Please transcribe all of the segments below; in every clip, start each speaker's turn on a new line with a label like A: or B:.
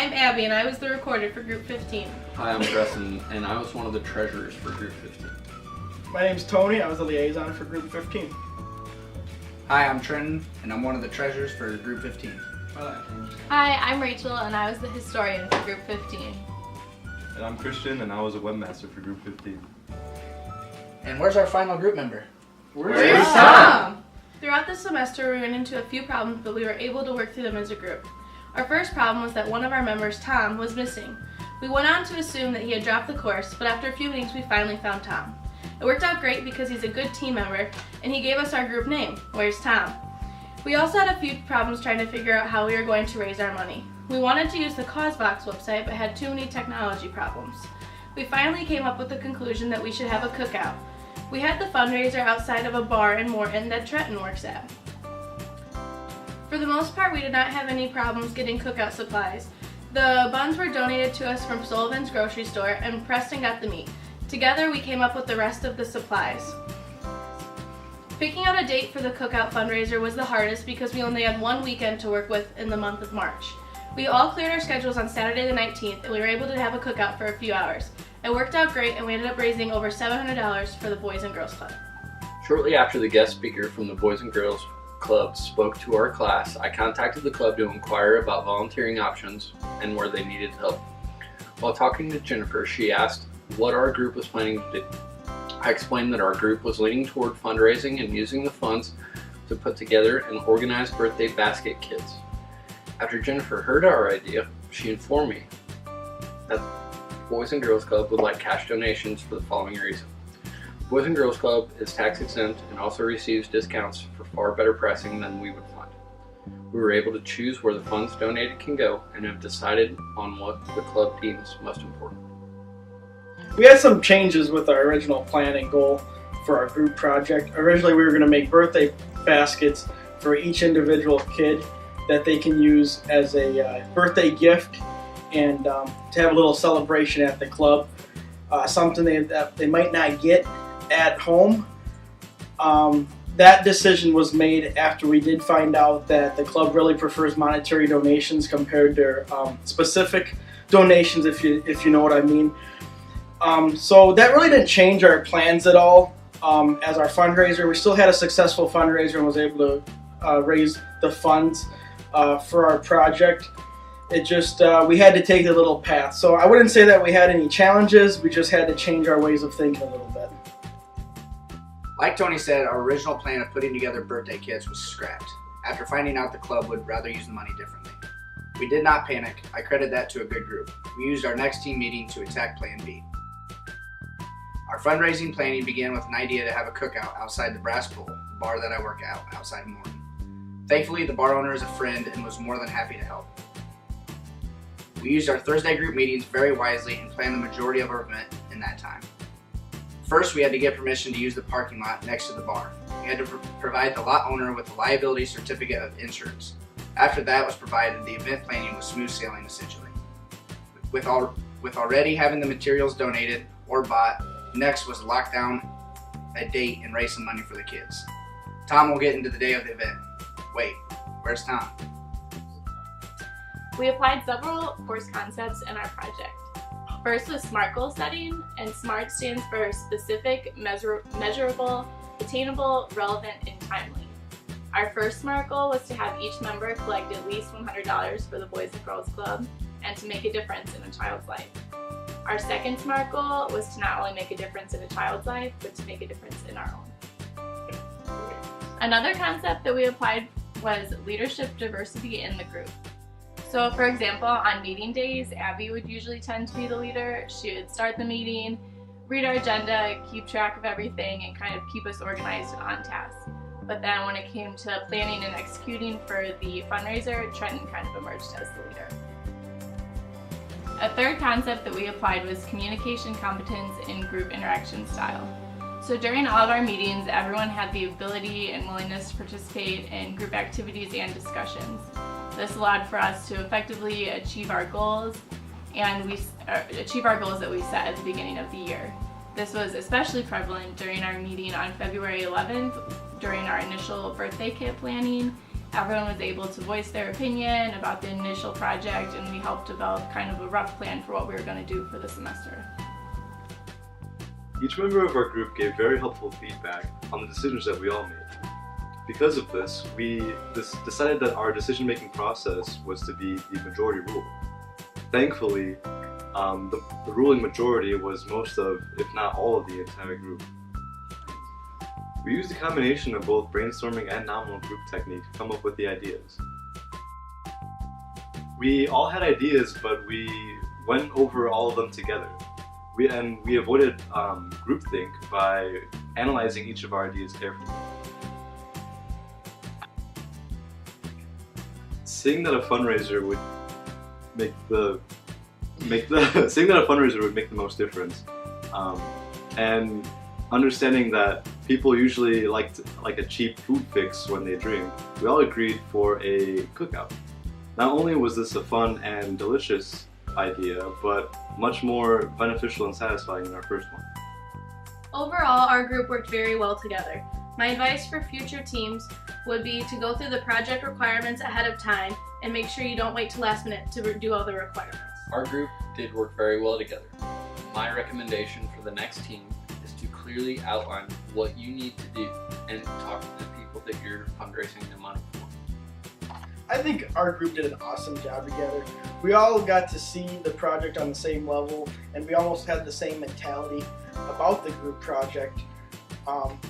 A: I'm Abby, and I was the recorder for Group 15.
B: Hi, I'm Preston, and I was one of the treasurers for Group 15.
C: My name's Tony. I was the liaison for Group 15.
D: Hi, I'm Trenton, and I'm one of the treasurers for Group 15.
A: Hi, I'm Rachel, and I was the historian for Group 15.
E: And I'm Christian, and I was a webmaster for Group 15.
D: And where's our final group member?
A: Where's Tom? Throughout the semester, we ran into a few problems, but we were able to work through them as a group. Our first problem was that one of our members, Tom, was missing. We went on to assume that he had dropped the course, but after a few meetings, we finally found Tom. It worked out great because he's a good team member, and he gave us our group name, Where's Tom? We also had a few problems trying to figure out how we were going to raise our money. We wanted to use the CauseVox website, but had too many technology problems. We finally came up with the conclusion that we should have a cookout. We had the fundraiser outside of a bar in Morton that Trenton works at. For the most part, we did not have any problems getting cookout supplies. The buns were donated to us from Sullivan's grocery store, and Preston got the meat. Together, we came up with the rest of the supplies. Picking out a date for the cookout fundraiser was the hardest because we only had one weekend to work with in the month of March. We all cleared our schedules on Saturday the 19th, and we were able to have a cookout for a few hours. It worked out great, and we ended up raising over $700 for the Boys and Girls Club.
B: Shortly after the guest speaker from the Boys and Girls Club spoke to our class, I contacted the club to inquire about volunteering options and where they needed help. While talking to Jennifer, she asked what our group was planning to do. I explained that our group was leaning toward fundraising and using the funds to put together an organized birthday basket kits. After Jennifer heard our idea, she informed me that Boys and Girls Club would like cash donations for the following reason. Boys and Girls Club is tax exempt and also receives discounts for far better pricing than we would find. We were able to choose where the funds donated can go and have decided on what the club deems most important.
C: We had some changes with our original plan and goal for our group project. Originally, we were going to make birthday baskets for each individual kid that they can use as a birthday gift and to have a little celebration at the club. Something that they might not get at home. That decision was made after we did find out that the club really prefers monetary donations compared to specific donations, if you know what I mean. So that really didn't change our plans at all. As our fundraiser, we still had a successful fundraiser and was able to raise the funds for our project. It just, we had to take a little path. So I wouldn't say that we had any challenges, we just had to change our ways of thinking a little bit.
D: Like Tony said, our original plan of putting together birthday kits was scrapped after finding out the club would rather use the money differently. We did not panic. I credit that to a good group. We used our next team meeting to attack Plan B. Our fundraising planning began with an idea to have a cookout outside the Brass Bowl, the bar that I work at outside of Morton. Thankfully, the bar owner is a friend and was more than happy to help. We used our Thursday group meetings very wisely and planned the majority of our event in that time. First, we had to get permission to use the parking lot next to the bar. We had to provide the lot owner with a liability certificate of insurance. After that was provided, the event planning was smooth sailing essentially. With already having the materials donated or bought, next was to lock down a date and raise some money for the kids. Tom will get into the day of the event. Wait, where's Tom?
A: We applied several course concepts in our project. First was SMART goal setting, and SMART stands for specific, measurable, attainable, relevant, and timely. Our first SMART goal was to have each member collect at least $100 for the Boys and Girls Club and to make a difference in a child's life. Our second SMART goal was to not only make a difference in a child's life, but to make a difference in our own. Another concept that we applied was leadership diversity in the group. So for example, on meeting days, Abby would usually tend to be the leader. She would start the meeting, read our agenda, keep track of everything, and kind of keep us organized and on task. But then when it came to planning and executing for the fundraiser, Trenton kind of emerged as the leader. A third concept that we applied was communication competence in group interaction style. So during all of our meetings, everyone had the ability and willingness to participate in group activities and discussions. This allowed for us to effectively achieve our goals that we set at the beginning of the year. This was especially prevalent during our meeting on February 11th, during our initial birthday kit planning, Everyone was able to voice their opinion about the initial project, and we helped develop kind of a rough plan for what we were going to do for the semester.
E: Each member of our group gave very helpful feedback on the decisions that we all made. Because of this, we decided that our decision-making process was to be the majority rule. Thankfully, the ruling majority was most of, if not all of, the entire group. We used a combination of both brainstorming and nominal group technique to come up with the ideas. We all had ideas, but we went over all of them together. We avoided groupthink by analyzing each of our ideas carefully. Seeing that a fundraiser would make the most difference, and understanding that people usually like a cheap food fix when they drink, we all agreed for a cookout. Not only was this a fun and delicious idea, but much more beneficial and satisfying than our first one.
A: Overall, our group worked very well together. My advice for future teams would be to go through the project requirements ahead of time and make sure you don't wait till last minute to do all the requirements.
B: Our group did work very well together. My recommendation for the next team is to clearly outline what you need to do and talk to the people that you're fundraising the money for.
C: I think our group did an awesome job together. We all got to see the project on the same level, and we almost had the same mentality about the group project.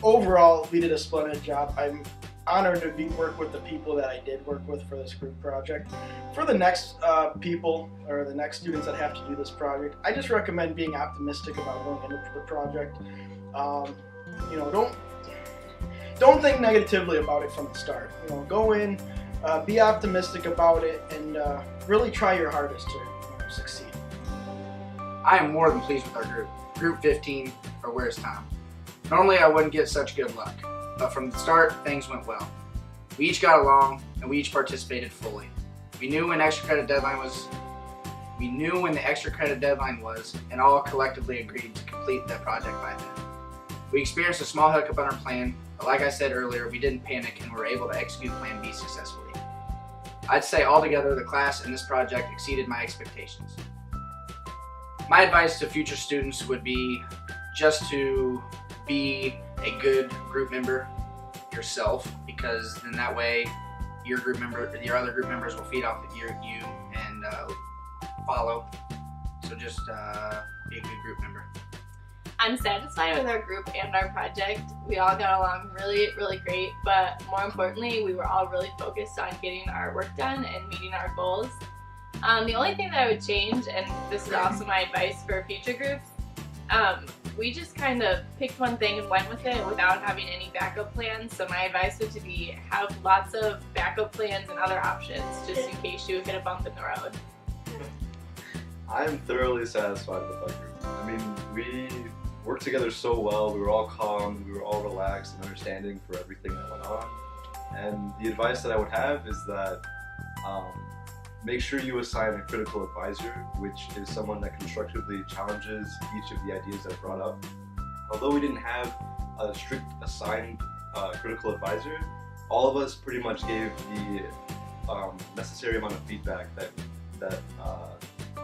C: Overall, we did a splendid job. I'm honored to work with the people that I did work with for this group project. For the next people, or the next students that have to do this project, I just recommend being optimistic about going into the project. You know, don't think negatively about it from the start. You know, go in, be optimistic about it, and really try your hardest to succeed.
D: I am more than pleased with our group. Group 15, or Where's Tom? Normally I wouldn't get such good luck, but from the start things went well. We each got along and we each participated fully. We knew when the extra credit deadline was, and all collectively agreed to complete that project by then. We experienced a small hiccup on our plan, but like I said earlier, we didn't panic and were able to execute Plan B successfully. I'd say altogether the class and this project exceeded my expectations. My advice to future students would be just to be a good group member yourself, because then that way your other group members will feed off you and follow. So just be a good group member.
A: I'm satisfied with our group and our project. We all got along really, really great, but more importantly, we were all really focused on getting our work done and meeting our goals. The only thing that I would change, and this is also my advice for future groups, we just kind of picked one thing and went with it without having any backup plans. So my advice would be have lots of backup plans and other options just in case you hit a bump in the road.
E: I am thoroughly satisfied with our group. I mean, we worked together so well. We were all calm, we were all relaxed and understanding for everything that went on. And the advice that I would have is that make sure you assign a critical advisor, which is someone that constructively challenges each of the ideas that are brought up. Although we didn't have a strict assigned critical advisor, all of us pretty much gave the necessary amount of feedback that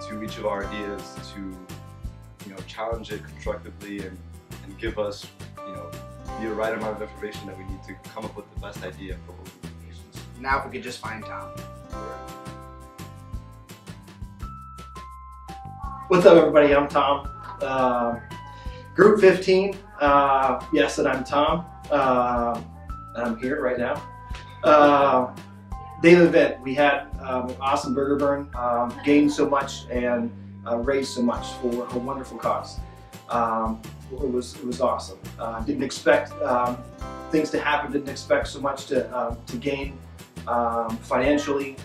E: to each of our ideas to challenge it constructively and give us the right amount of information that we need to come up with the best idea for what we need.
D: Now if we could just find Tom.
F: What's up, everybody? I'm Tom. Group 15. Yes, and I'm Tom. And I'm here right now. Day of the event, we had an awesome burger burn, gained so much and raised so much for a wonderful cause. It was awesome. Didn't expect things to happen. Didn't expect so much to gain financially.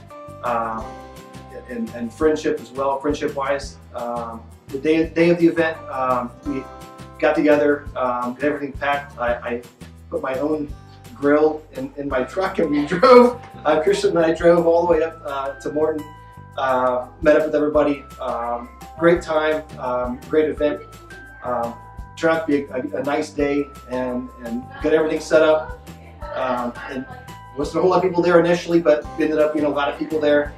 F: And friendship as well, friendship-wise. The day of the event, we got together, got everything packed. I put my own grill in my truck and we drove. Christian and I drove all the way up to Morton, met up with everybody. Great time, great event. Turned out to be a nice day and got everything set up. And Wasn't a whole lot of people there initially, but ended up being a lot of people there.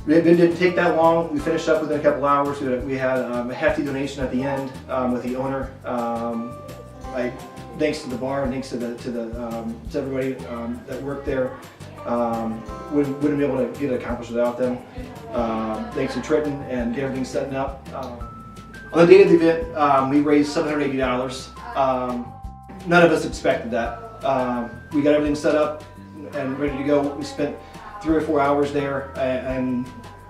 F: It didn't take that long. We finished up within a couple hours. We had a hefty donation at the end with the owner. Thanks to the bar, and thanks to everybody that worked there. Wouldn't be able to get it accomplished without them. Thanks to Trenton and get everything setting up. On the day of the event, we raised $780. None of us expected that. We got everything set up and ready to go. We spent 3 or 4 hours there, and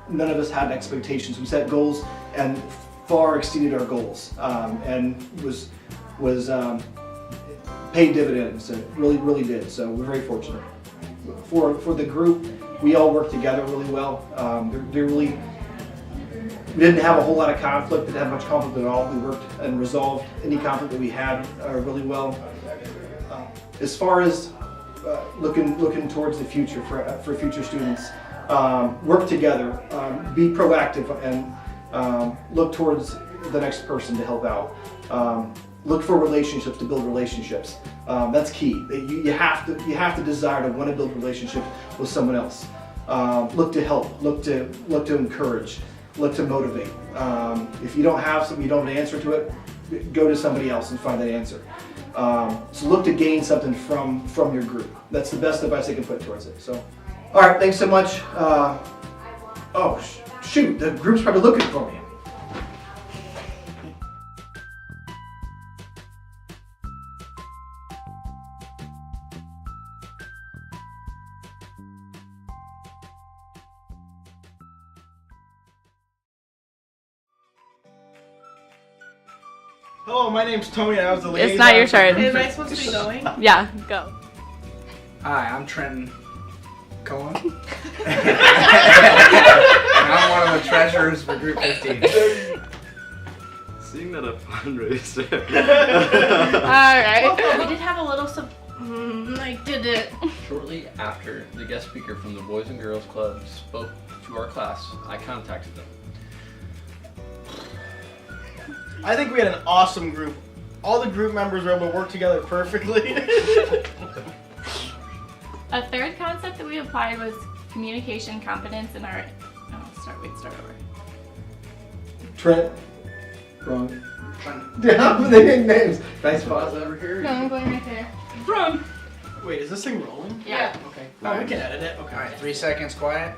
F: none of us had expectations. We set goals and far exceeded our goals, and was paid dividends. It really did. So we're very fortunate. For the group, we all worked together really well. We didn't have a whole lot of conflict. Didn't have much conflict at all. We worked and resolved any conflict that we had really well. As far as looking towards the future for future students, work together, be proactive, and look towards the next person to help out. Look for relationships, to build relationships. That's key. You have to desire to want to build relationships with someone else. Look to help. Look to encourage. Look to motivate. If you don't have something, you don't have an answer to it, go to somebody else and find that answer. So look to gain something from your group. That's the best advice I can put towards it. So, all right, thanks so much. Oh shoot, the group's probably looking for me.
C: Hello, my name's Tony. I was the liaison.
G: It's not your turn.
A: Am I supposed to be going?
G: Yeah, go.
D: Hi, I'm Trenton Cohen. And I'm one of the treasurers for Group 15.
E: Seeing that a fundraiser.
G: Alright.
A: We did have a little I did it.
B: Shortly after the guest speaker from the Boys and Girls Club spoke to our class, I contacted them.
C: I think we had an awesome group. All the group members were able to work together perfectly.
A: A third concept that we applied was communication competence in our. Start over.
F: Trent. Wrong. Yeah, they make names. Nice pause over here.
A: No, I'm going right there.
C: Wait, is this thing rolling?
A: Yeah.
C: Okay. Oh, we can edit it. Okay.
D: All right, 3 seconds quiet.